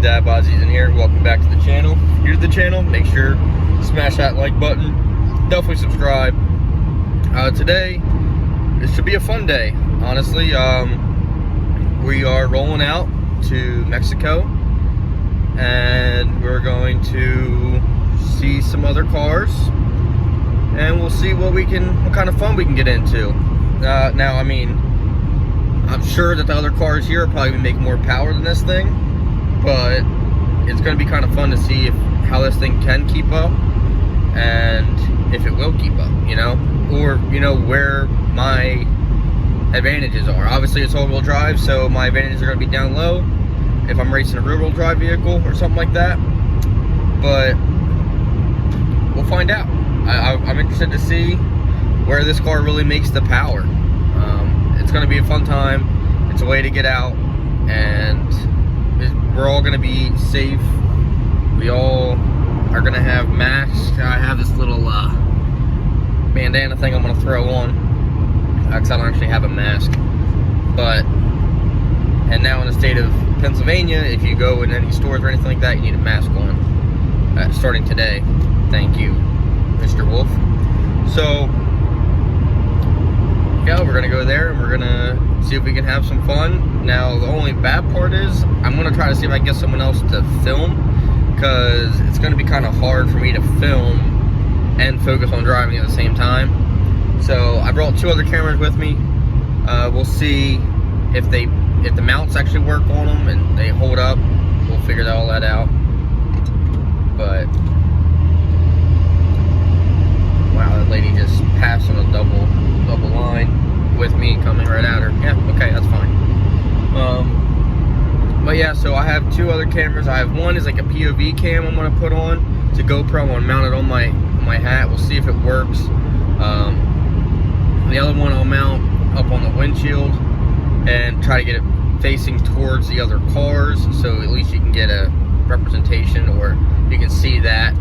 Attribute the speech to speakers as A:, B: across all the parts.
A: Dad Bozzies in here. Welcome back to the channel. If you're to the channel, make sure to smash that like button. Definitely subscribe. Today, it should be a fun day, honestly. We are rolling out to Mexico, and we're going to see some other cars, and we'll see what kind of fun we can get into. Now, I mean, I'm sure that the other cars here are probably going to make more power than this thing, but it's going to be kind of fun to see how this thing can keep up, and if it will keep up, or, where my advantages are. Obviously, it's all-wheel drive, so my advantages are going to be down low if I'm racing a rear-wheel drive vehicle or something like that, but we'll find out. I'm interested to see where this car really makes the power. It's going to be a fun time. It's a way to get out, and we're all going to be safe. We all are going to have masks. I have this little bandana thing I'm going to throw on, because I don't actually have a mask. And now in the state of Pennsylvania, if you go in any stores or anything like that, you need a mask on. Starting today. Thank you, Mr. Wolf. So, yeah, we're gonna go there and we're gonna see if we can have some fun. Now, the only bad part is I'm gonna try to see if I can get someone else to film, because it's gonna be kind of hard for me to film and focus on driving at the same time. So I brought 2 other cameras with me. We'll see if the mounts actually work on them and they hold up. We'll figure all that out. But wow, that lady just passed on a double line with me coming right at her. Yeah, okay, that's fine. But yeah, so I have 2 other cameras. I have one is like a POV cam I'm gonna put on. It's a GoPro. I'm gonna mount it on my hat. We'll see if it works. The other one I'll mount up on the windshield and try to get it facing towards the other cars, so at least you can get a representation, or you can see that.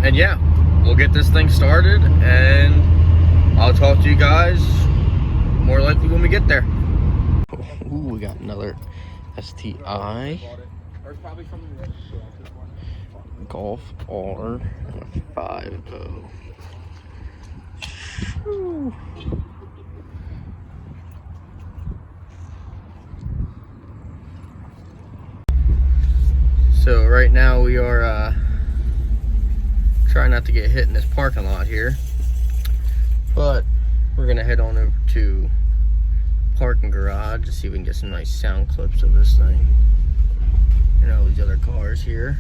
A: And yeah, we'll get this thing started, and I'll talk to you guys more likely when we get there. Ooh, we got another STI Golf R 5.0. Whew. So right now we are trying not to get hit in this parking lot here, but we're gonna head on over to parking garage to see if we can get some nice sound clips of this thing and all these other cars here.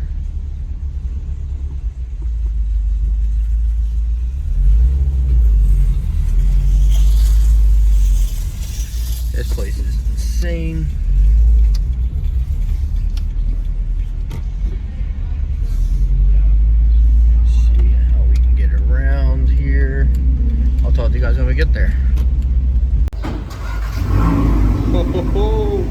A: This place is insane. Around here. I'll talk to you guys when we get there. Ho, ho, ho.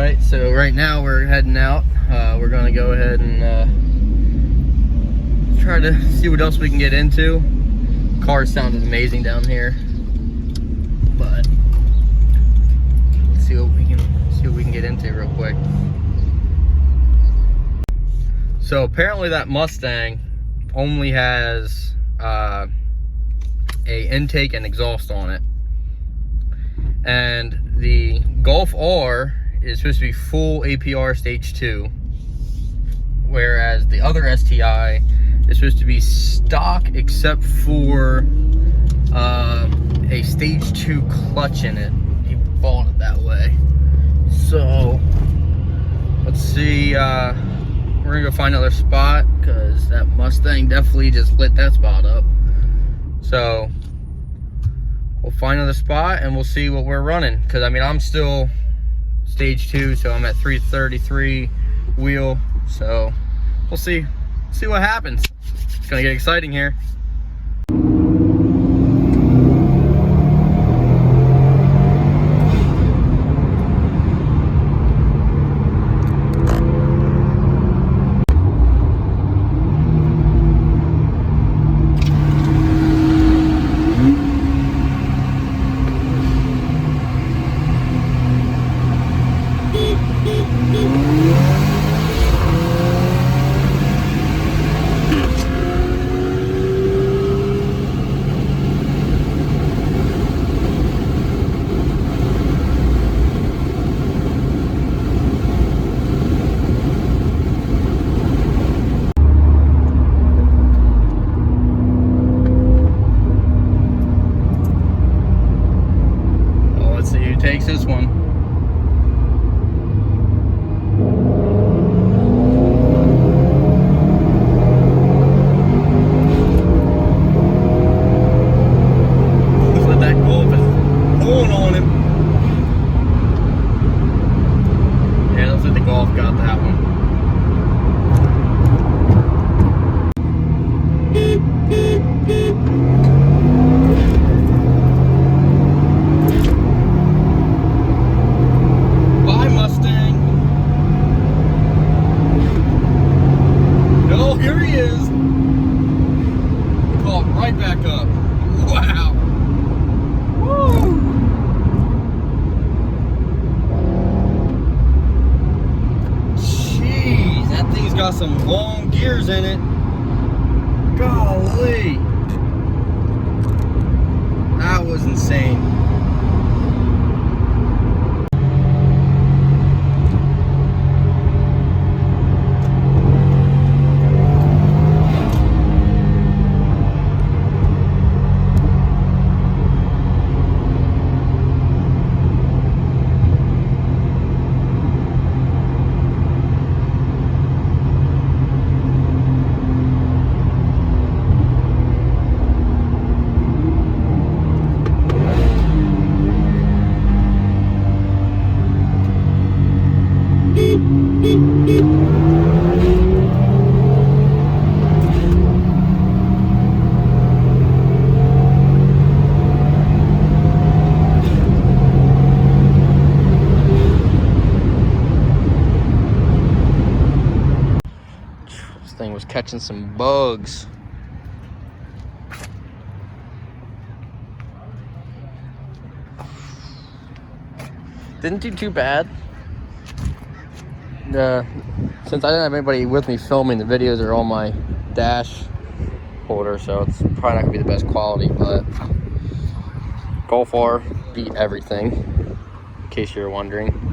A: Alright, so right now we're heading out. We're gonna go ahead and try to see what else we can get into. Car sound is amazing down here, but let's see what we can get into real quick. So apparently that Mustang only has a intake and exhaust on it, and the Golf R is supposed to be full APR stage 2, whereas the other STI is supposed to be stock except for a stage 2 clutch in it. He bought it that way. So let's see, we're gonna go find another spot because that Mustang definitely just lit that spot up. So we'll find another spot and we'll see what we're running, because I mean I'm still stage 2, so I'm at 333 wheel. So we'll see what happens. It's gonna get exciting here. Takes this one. Looks like that Golf is pulling on him. Yeah, looks like the Golf got that one. Here he is. Caught right back up. Wow. Woo. Jeez, that thing's got some long gears in it. Golly. That was insane. Thing was catching some bugs. Didn't do too bad. Since I didn't have anybody with me filming, the videos are on my dash holder, so it's probably not gonna be the best quality, but Golf R beat everything, in case you're wondering.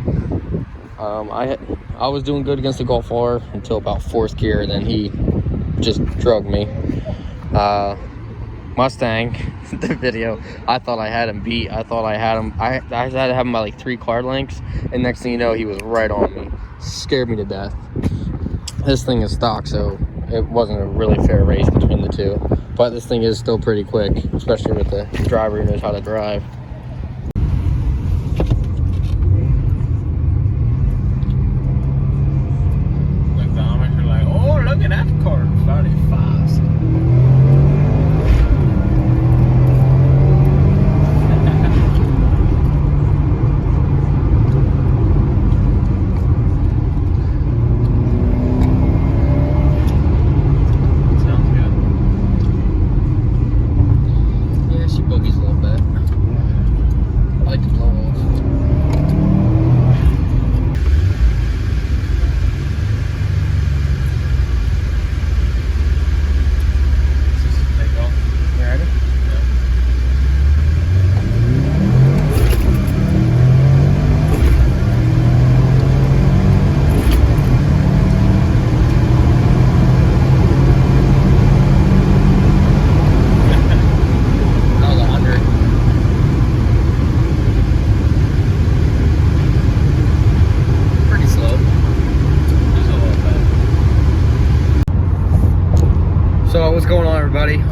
A: I was doing good against the Golf R until about 4th gear, then he just drugged me. Mustang, the video, I thought I had him beat. I thought I had him, I had to have him by like 3 car lengths, and next thing you know, he was right on me. Scared me to death. This thing is stock, so it wasn't a really fair race between the two. But this thing is still pretty quick, especially with the driver who knows how to drive.
B: Look at that car, very fast.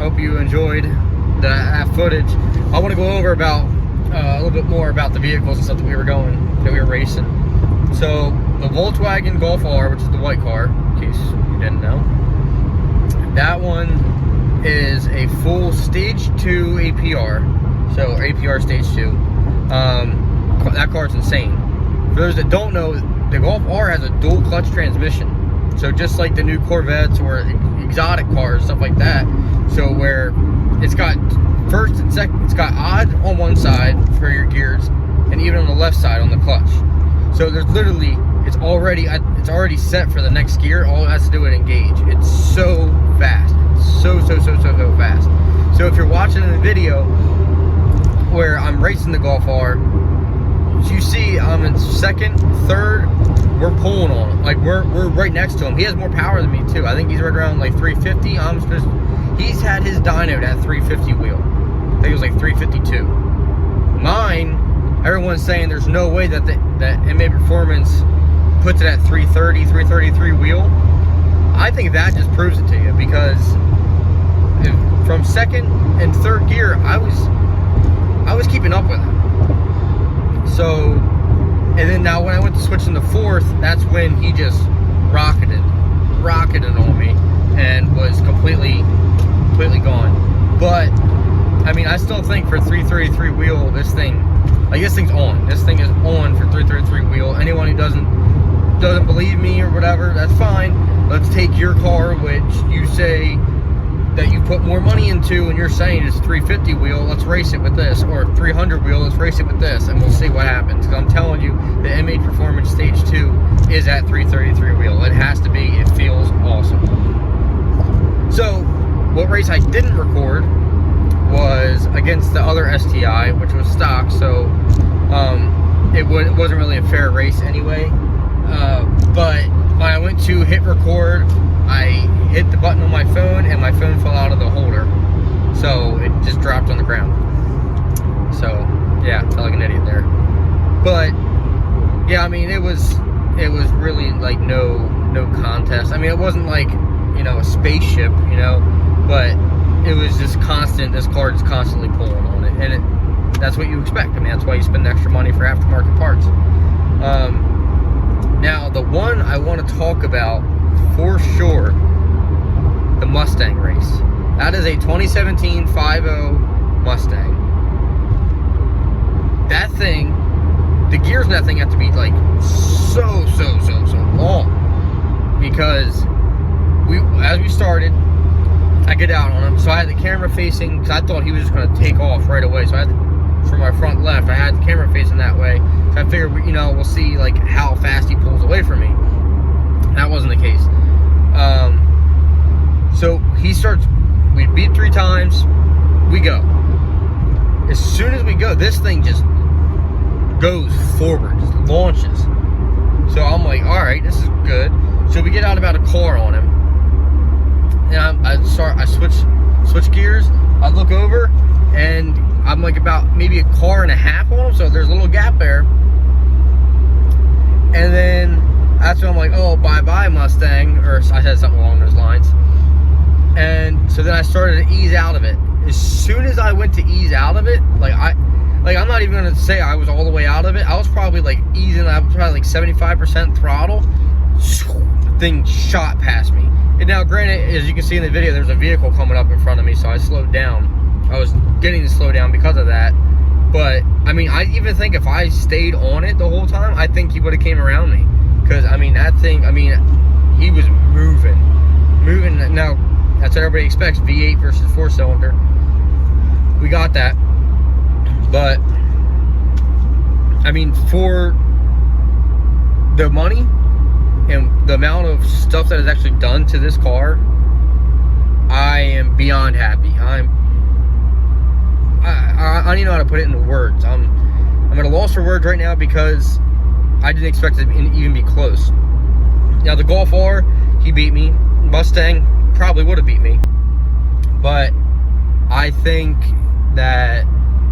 A: Hope you enjoyed that footage. I want to go over about a little bit more about the vehicles and stuff that we were racing. So the Volkswagen Golf R, which is the white car, in case you didn't know, that one is a full stage 2 APR. So APR stage 2. That car's insane. For those that don't know, the Golf R has a dual clutch transmission. So just like the new Corvettes or exotic cars, stuff like that. So where it's got first and second, it's got odd on one side for your gears, and even on the left side on the clutch. So there's literally, it's already set for the next gear. All it has to do is engage. It's so fast, so fast. So if you're watching the video where I'm racing the Golf R, you see I'm in second, third, we're pulling on him. Like we're right next to him. He has more power than me too. I think he's right around like 350. He's had his dynoed at 350 wheel. I think it was like 352. Mine, everyone's saying there's no way that that MA Performance puts it at 330, 333 wheel. I think that just proves it to you, because from second and third gear, I was keeping up with him. So, and then now when I went to switch into fourth, that's when he just rocketed on me and was completely gone. But I mean, I still think for 333 wheel, this thing's on. This thing is on for 333 wheel. Anyone who doesn't believe me or whatever, that's fine. Let's take your car, which you say that you put more money into, and you're saying it's 350 wheel, let's race it with this, or 300 wheel, let's race it with this, and we'll see what happens. Because I'm telling you, the M8 Performance Stage 2 is at 333 wheel. It has to be. It feels awesome. So, what race I didn't record was against the other STI, which was stock, so it wasn't really a fair race anyway. But when I went to hit record, I hit the button on my phone and my phone fell out of the holder, so it just dropped on the ground. So yeah, felt like an idiot there. But yeah, I mean, it was really like no contest. I mean, it wasn't like, you know, a spaceship, you know, but it was just constant. This car is constantly pulling on it, and that's what you expect. I mean, that's why you spend extra money for aftermarket parts. Now, the one I want to talk about for sure, the Mustang race. That is a 2017 5.0 Mustang. That thing, the gears in that thing have to be like so long, because as we started, I get out on him, so I had the camera facing, because I thought he was just going to take off right away. So I had from my front left, I had the camera facing that way. So I figured, you know, we'll see like how fast he pulls away from me. That wasn't the case. So he starts, we beat 3 times, we go. As soon as we go, this thing just goes forward, just launches. So I'm like, all right, this is good. So we get out about a car on him, and I switch gears. I look over, and I'm like about maybe a car and a half on him, so there's a little gap there. And then that's when I'm like, oh, bye-bye, Mustang, or I said something along those lines. And so then I started to ease out of it. As soon as I went to ease out of it, I'm not even gonna say I was all the way out of it. I was probably like easing. I was probably like 75% throttle. The thing shot past me. And now, granted, as you can see in the video, there's a vehicle coming up in front of me, so I slowed down. I was getting to slow down because of that. But I mean, I even think if I stayed on it the whole time, I think he would have came around me. Because I mean, that thing, I mean, he was moving. Now, that's what everybody expects, V8 versus 4-cylinder. We got that. But I mean, for the money and the amount of stuff that is actually done to this car, I am beyond happy. I don't even know how to put it into words. I'm at a loss for words right now, because I didn't expect it to even be close. Now, the Golf R, he beat me. Mustang probably would have beat me. But I think that,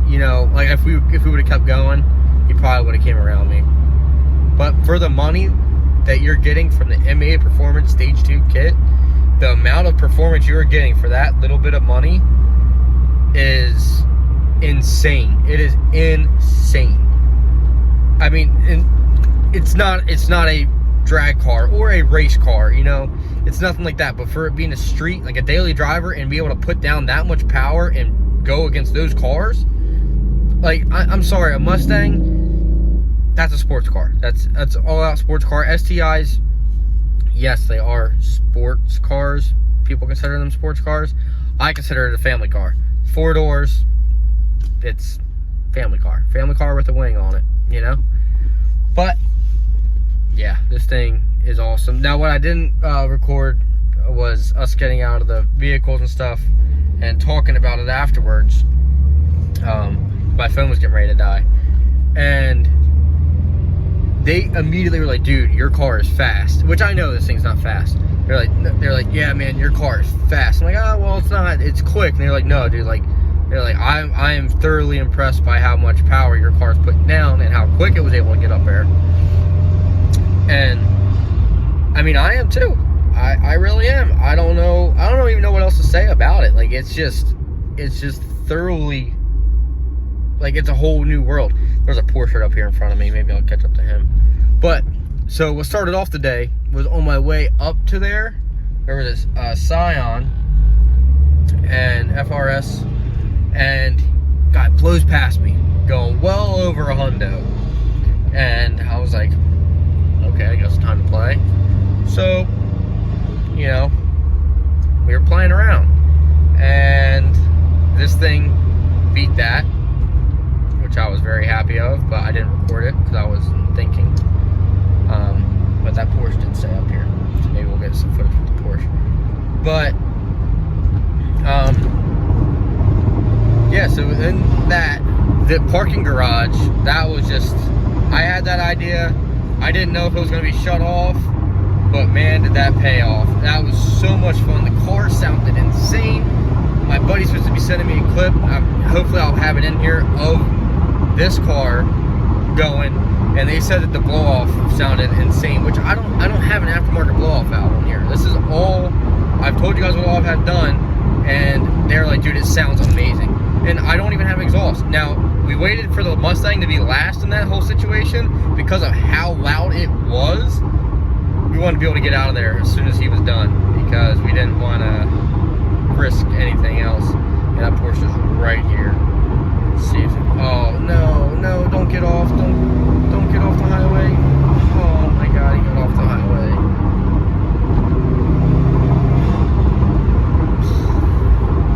A: you know, like if we would have kept going, he probably would have came around me. But for the money that you're getting from the M8 Performance Stage 2 kit, the amount of performance you are getting for that little bit of money is insane. It is insane. I mean, it's not a drag car or a race car, you know, it's nothing like that. But for it being a street, like a daily driver, and be able to put down that much power and go against those cars, like I'm sorry, a Mustang, that's a sports car. That's all out sports car. STIs, yes, they are sports cars. People consider them sports cars. I consider it a family car. 4 doors, it's family car with a wing on it, you know. But yeah, this thing is awesome. Now, what I didn't record was us getting out of the vehicles and stuff and talking about it afterwards. My phone was getting ready to die, and they immediately were like, "Dude, your car is fast," which I know this thing's not fast. They're like, "Yeah, man, your car is fast." I'm like, "Oh, well, it's not. It's quick." And they're like, "No, dude, like." They're like, I am thoroughly impressed by how much power your car's putting down and how quick it was able to get up there. And I mean, I am too. I really am. I don't even know what else to say about it. Like, it's just thoroughly, like, it's a whole new world. There's a Porsche up here in front of me. Maybe I'll catch up to him. But so what started off the day was on my way up to there was this Scion and FRS. And guy blows past me, going well over a hundo. And I was like, okay, I guess it's time to play. So, you know, we were playing around. And this thing beat that, which I was very happy of, but I didn't record it because I was thinking. But that Porsche did stay up here. So maybe we'll get some footage with the Porsche. But, yeah, so within that, the parking garage, that was just, I had that idea. I didn't know if it was going to be shut off, but man, did that pay off. That was so much fun. The car sounded insane. My buddy's supposed to be sending me a clip. Hopefully I'll have it in here of this car going, and they said that the blow-off sounded insane, which I don't have an aftermarket blow-off valve on here. This is all, I've told you guys what all I've done, and they're like, dude, it sounds amazing. And I don't even have exhaust. Now, we waited for the Mustang to be last in that whole situation because of how loud it was. We wanted to be able to get out of there as soon as he was done because we didn't want to risk anything else. And that Porsche is right here. Let's see if it, oh, no, don't get off. Don't get off the highway. Oh my God, he got off the highway.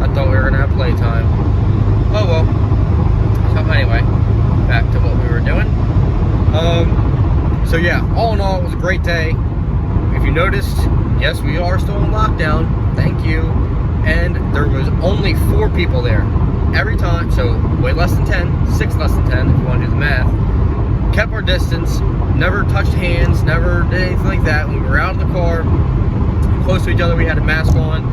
A: I thought we were going to have playtime. Oh well. So anyway, back to what we were doing. So yeah, all in all, it was a great day. If you noticed, yes, we are still in lockdown. Thank you. And there was only 4 people there every time. So way less than 10, 6 less than 10 if you want to do the math. Kept our distance, never touched hands, never did anything like that. When we were out of the car, close to each other, we had a mask on.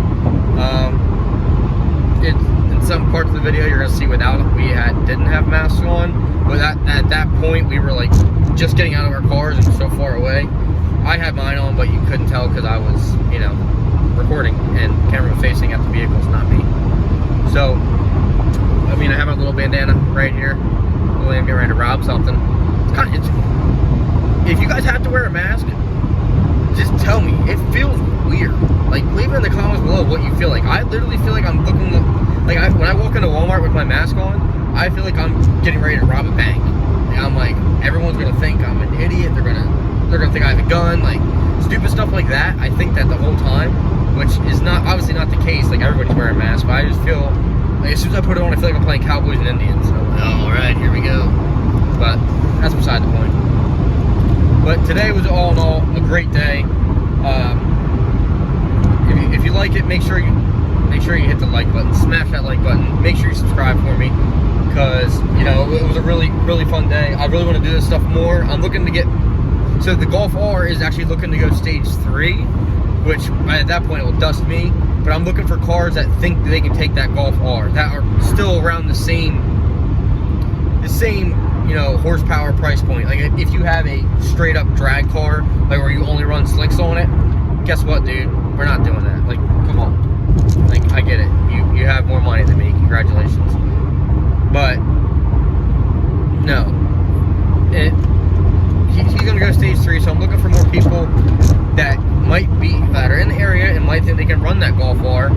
A: In some parts of the video you're gonna see without it, we didn't have masks on, but at that point we were like just getting out of our cars and so far away. I had mine on, but you couldn't tell because I was, you know, recording and camera facing at the vehicles, not me. So I mean, I have a little bandana right here. I'm getting ready to rob something. If you guys have to wear a mask, just tell me. It feels weird. Like, leave it in the comments below what you feel like. I literally feel like I'm looking like when I walk into Walmart with my mask on, I feel like I'm getting ready to rob a bank. And I'm like, everyone's gonna think I'm an idiot. They're gonna think I have a gun. Like, stupid stuff like that. I think that the whole time, which is not obviously not the case. Like, everybody's wearing masks, but I just feel like as soon as I put it on, I feel like I'm playing Cowboys and Indians. So I'm like, oh, all right, here we go. But that's beside the point. But today was all in all a great day. If you like it, make sure you hit the like button, smash that like button. Make sure you subscribe for me because, you know, it was a really fun day. I really want to do this stuff more. I'm looking to get, so the Golf R is actually looking to go stage 3, which at that point it will dust me. But I'm looking for cars that think that they can take that Golf R, that are still around the same, you know, horsepower price point. Like, if you have a straight up drag car, like where you only run slicks on it, guess what, dude? we're not doing that. Like, come on. Like, I get it. You have more money than me. Congratulations. But no, he's gonna go stage 3. So I'm looking for more people that are in the area and might think they can run that Golf R.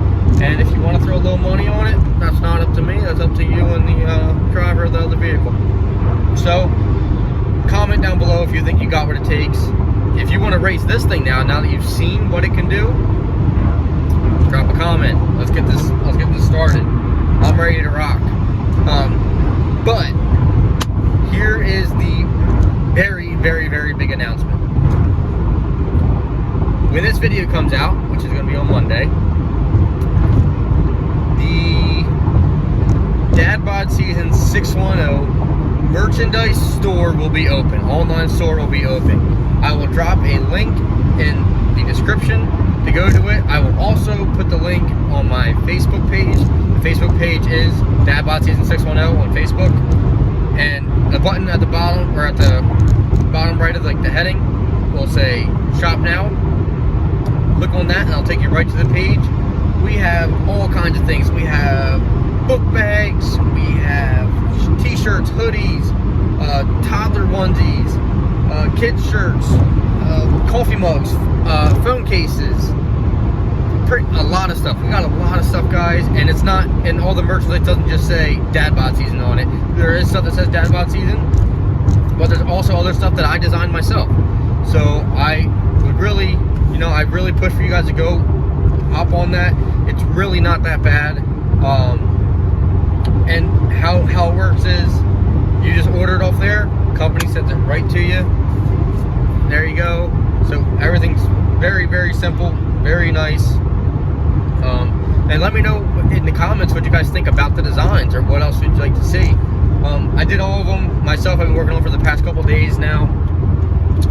A: And if you want to throw a little money on it, that's not up to me. That's up to you and the driver of the other vehicle. So comment down below if you think you got what it takes. If you want to race this thing now that you've seen what it can do, drop a comment. Let's get this started. I'm ready to rock. But here is the very, very, very big announcement. When this video comes out, which is going to be on Monday, the Dad Bod Season 6.10 merchandise store will be open. Online store will be open. I will drop a link in the description to go to it. I will also put the link on my Facebook page. The Facebook page is Dad Bod Season 6.10 on Facebook. And the button at the bottom, or at the bottom right of like the heading, will say Shop Now. Click on that and I'll take you right to the page. We have all kinds of things. We have book bags, we have t-shirts, hoodies, toddler onesies, kids shirts, coffee mugs, phone cases, a lot of stuff. We got a lot of stuff, guys, and it's not, and all the merchandise doesn't just say Dad Bod Season on it. There is stuff that says Dad Bod Season, but there's also other stuff that I designed myself. So I would really, I really push for you guys to go hop on that. It's really not that bad. And how it works is you just order it off there, company sends it right to you. There you go. So everything's very, very simple, very nice. And let me know in the comments what you guys think about the designs, or what else would you like to see. I did all of them myself. I've been working on for the past couple days now.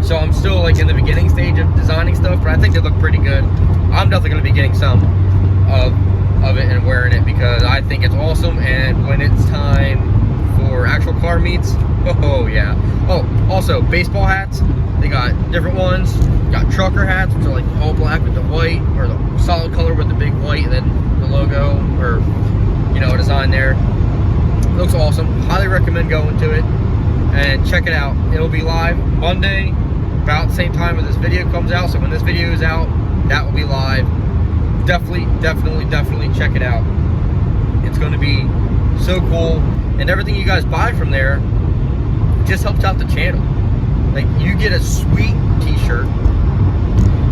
A: So I'm still like in the beginning stage of designing stuff, but I think they look pretty good. I'm definitely going to be getting some of it and wearing it because I think it's awesome. And when it's time for actual car meets, oh yeah. Oh, also baseball hats. They got different ones. Got trucker hats, which are like all black with the white, or the solid color with the big white, and then the logo, or a design there. Looks awesome. Highly recommend going to it and check it out. It'll be live Monday, about the same time when this video comes out. So when this video is out, that will be live. Definitely check it out. It's going to be so cool, and everything you guys buy from there just helps out the channel. Like, you get a sweet t-shirt,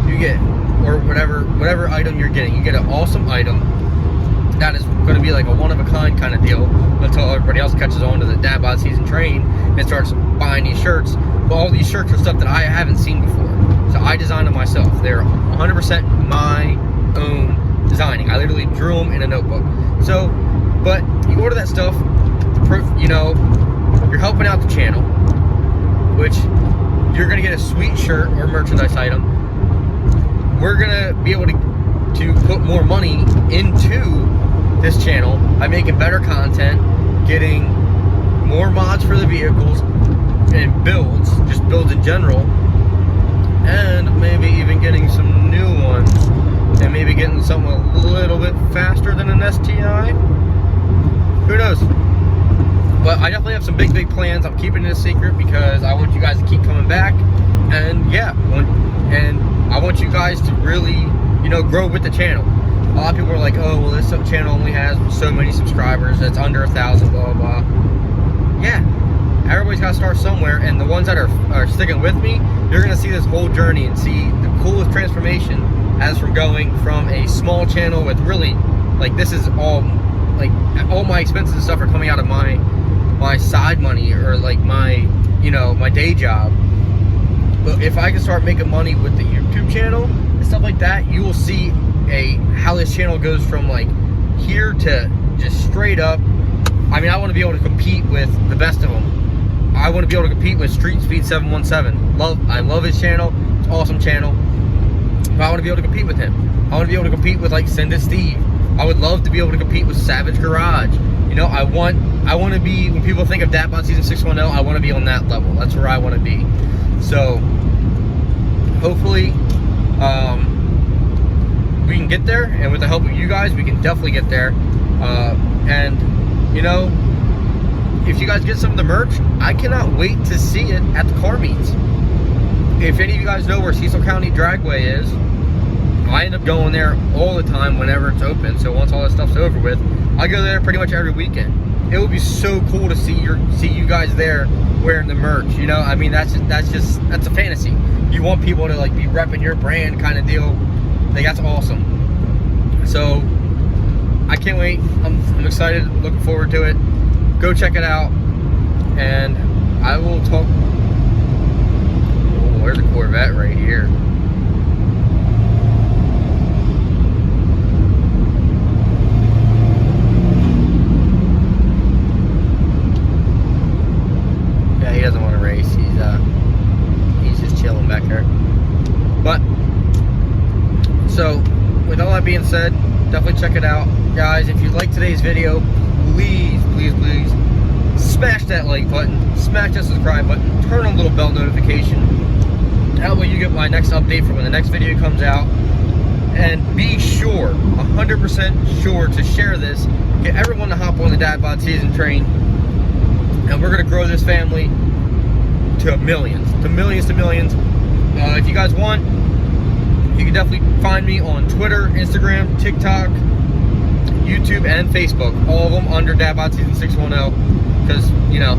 A: you get, or whatever item you're getting, you get an awesome item that is going to be like a one-of-a-kind kind of deal until everybody else catches on to the Dad Bod Season train and starts buying these shirts. But all these shirts are stuff that I haven't seen before, so I designed them myself. They're 100% my own designing. I literally drew them in a notebook. So, but you order that stuff, you're helping out the channel, which you're going to get a sweet shirt or merchandise item. We're going to be able to put more money into this channel by making better content, getting more mods for the vehicles, and builds, just builds in general, and maybe even getting some new ones, and maybe getting something a little bit faster than an STI. Who knows? But I definitely have some big plans. I'm keeping it a secret because I want you guys to keep coming back, and yeah, and I want you guys to really, grow with the channel. A lot of people are like, oh, well, this channel only has so many subscribers, it's under 1,000, blah blah. Yeah, everybody's got to start somewhere, and the ones that are sticking with me, you're gonna see this whole journey and see the coolest transformation as from going from a small channel with really, like, this is all, like, all my expenses and stuff are coming out of my side money, or like my my day job. But if I can start making money with the YouTube channel and stuff like that, you will see how this channel goes from like here to just straight up. I mean, I want to be able to compete with the best of them. I want to be able to compete with Street Speed 717. I love his channel. It's an awesome channel. But I want to be able to compete with him. I want to be able to compete with like Send It Steve. I would love to be able to compete with Savage Garage. I want to be, when people think of Dad Bod Season 6.10, I want to be on that level. That's where I want to be. So hopefully get there, and with the help of you guys, we can definitely get there. And you know, if you guys get some of the merch, I cannot wait to see it at the car meets. If any of you guys know where Cecil County Dragway is, I end up going there all the time whenever it's open. So once all that stuff's over with, I go there pretty much every weekend. It would be so cool to see you guys there wearing the merch. You know, I mean, that's a fantasy. You want people to like be repping your brand kind of deal. Like, that's awesome. So I can't wait. I'm excited, looking forward to it. Go check it out, and I will talk. Oh, there's a Corvette right here. Yeah, he doesn't want to race. He's just chilling back there. But so, with all that being said, definitely check it out, guys. If you like today's video, please smash that like button, smash that subscribe button, turn on the little bell notification. That way you get my next update for when the next video comes out. And be sure, 100% sure, to share this, get everyone to hop on the Dad Bod Season train, and we're gonna grow this family to millions. If you guys want, you can definitely find me on Twitter, Instagram, TikTok, YouTube, and Facebook. All of them under Dad Bod Season 610. Because, you know,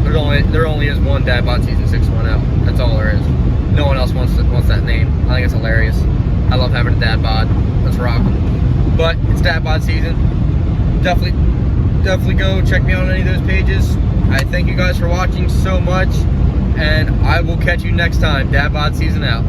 A: there only is one Dad Bod Season 610. That's all there is. No one else wants that name. I think it's hilarious. I love having a dad bod. Let's rock. But it's Dad Bod Season. Definitely go check me out on any of those pages. I thank you guys for watching so much, and I will catch you next time. Dad Bod Season out.